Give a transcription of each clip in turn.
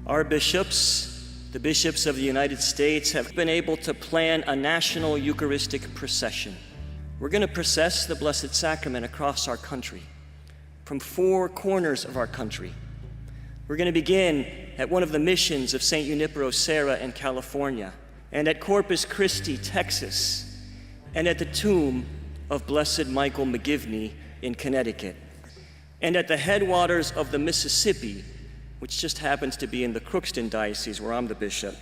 Our bishops, the bishops of the United States, have been able to plan a national Eucharistic procession. We're going to process the Blessed Sacrament across our country, from 4 corners of our country. We're going to begin at one of the missions of St. Junipero Serra in California, and at Corpus Christi, Texas, and at the tomb of Blessed Michael McGivney in Connecticut, and at the headwaters of the Mississippi, which just happens to be in the Crookston Diocese, where I'm the bishop.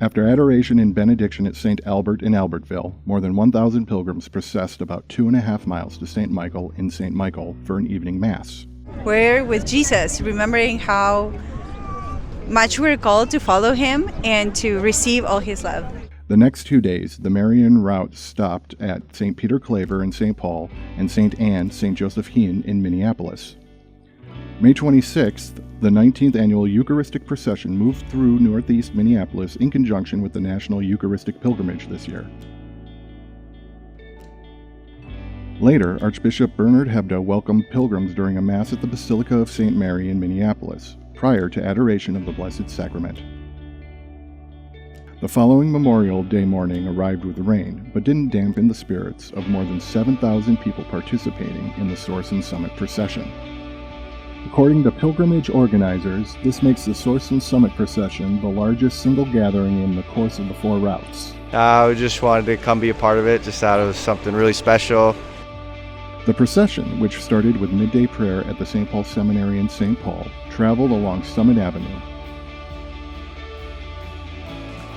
After adoration and benediction at St. Albert in Albertville, more than 1,000 pilgrims processed about 2.5 miles to St. Michael in St. Michael for an evening mass. We're with Jesus, remembering how much we're called to follow him and to receive all his love. The next 2 days, the Marian route stopped at St. Peter Claver in St. Paul and St. Anne, St. Joseph Hien in Minneapolis. May 26th, the 19th annual Eucharistic procession moved through northeast Minneapolis in conjunction with the National Eucharistic Pilgrimage this year. Later, Archbishop Bernard Hebda welcomed pilgrims during a Mass at the Basilica of St. Mary in Minneapolis, prior to adoration of the Blessed Sacrament. The following Memorial Day morning arrived with rain, but didn't dampen the spirits of more than 7,000 people participating in the Source and Summit procession. According to pilgrimage organizers, this makes the Source and Summit procession the largest single gathering in the course of the 4 routes. I just wanted to come be a part of it, just thought it was something really special. The procession, which started with midday prayer at the St. Paul Seminary in St. Paul, traveled along Summit Avenue.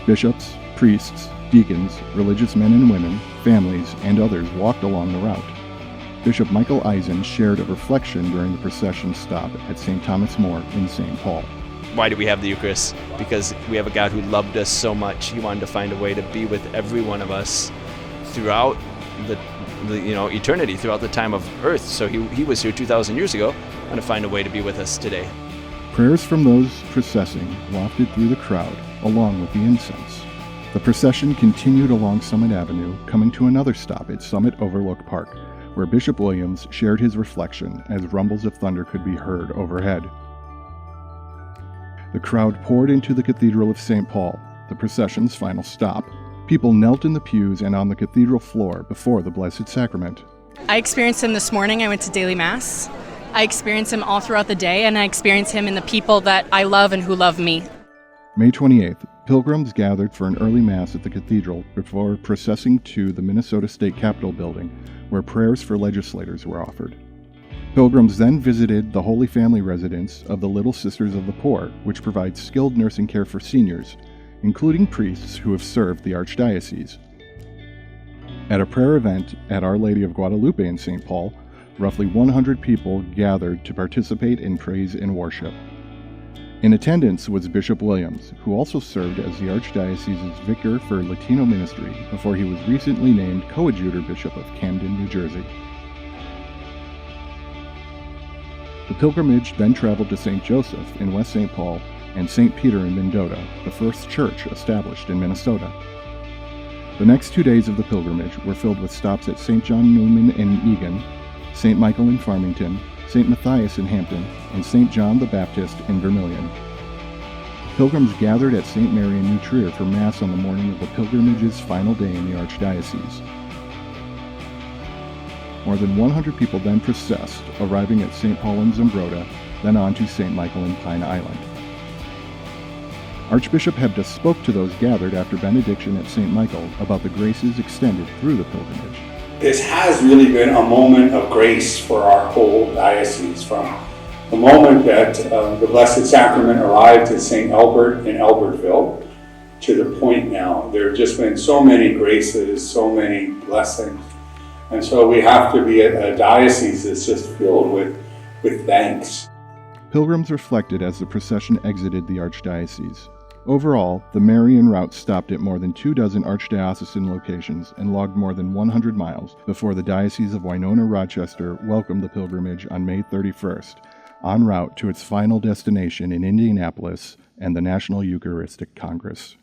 Bishops, priests, deacons, religious men and women, families, and others walked along the route. Bishop Michael Eisen shared a reflection during the procession stop at St. Thomas More in St. Paul. Why do we have the Eucharist? Because we have a God who loved us so much. He wanted to find a way to be with every one of us throughout the eternity, throughout the time of earth. So he was here 2,000 years ago, and to find a way to be with us today. Prayers from those processing wafted through the crowd, along with the incense. The procession continued along Summit Avenue, coming to another stop at Summit Overlook Park, where Bishop Williams shared his reflection as rumbles of thunder could be heard overhead. The crowd poured into the Cathedral of St. Paul, the procession's final stop. People knelt in the pews and on the cathedral floor before the Blessed Sacrament. I experienced him this morning. I went to daily Mass. I experienced him all throughout the day, and I experienced him in the people that I love and who love me. May 28th, pilgrims gathered for an early Mass at the cathedral before processing to the Minnesota State Capitol building, where prayers for legislators were offered. Pilgrims then visited the Holy Family residence of the Little Sisters of the Poor, which provides skilled nursing care for seniors, including priests who have served the Archdiocese. At a prayer event at Our Lady of Guadalupe in St. Paul, roughly 100 people gathered to participate in praise and worship. In attendance was Bishop Williams, who also served as the Archdiocese's vicar for Latino ministry before he was recently named coadjutor bishop of Camden, New Jersey. The pilgrimage then traveled to St. Joseph in West St. Paul and St. Peter in Mendota, the first church established in Minnesota. The next 2 days of the pilgrimage were filled with stops at St. John Neumann in Eagan, St. Michael in Farmington, St. Matthias in Hampton, and St. John the Baptist in Vermilion. Pilgrims gathered at St. Mary in New Trier for Mass on the morning of the pilgrimage's final day in the Archdiocese. More than 100 people then processed, arriving at St. Paul in Zumbrota, then on to St. Michael in Pine Island. Archbishop Hebda spoke to those gathered after benediction at St. Michael about the graces extended through the pilgrimage. This has really been a moment of grace for our whole diocese. From the moment that the Blessed Sacrament arrived at St. Albert in Albertville to the point now, there have just been so many graces, so many blessings. And so we have to be a diocese that's just filled with thanks. Pilgrims reflected as the procession exited the Archdiocese. Overall, the Marian route stopped at more than 24 archdiocesan locations and logged more than 100 miles before the Diocese of Winona-Rochester welcomed the pilgrimage on May 31st, en route to its final destination in Indianapolis and the National Eucharistic Congress.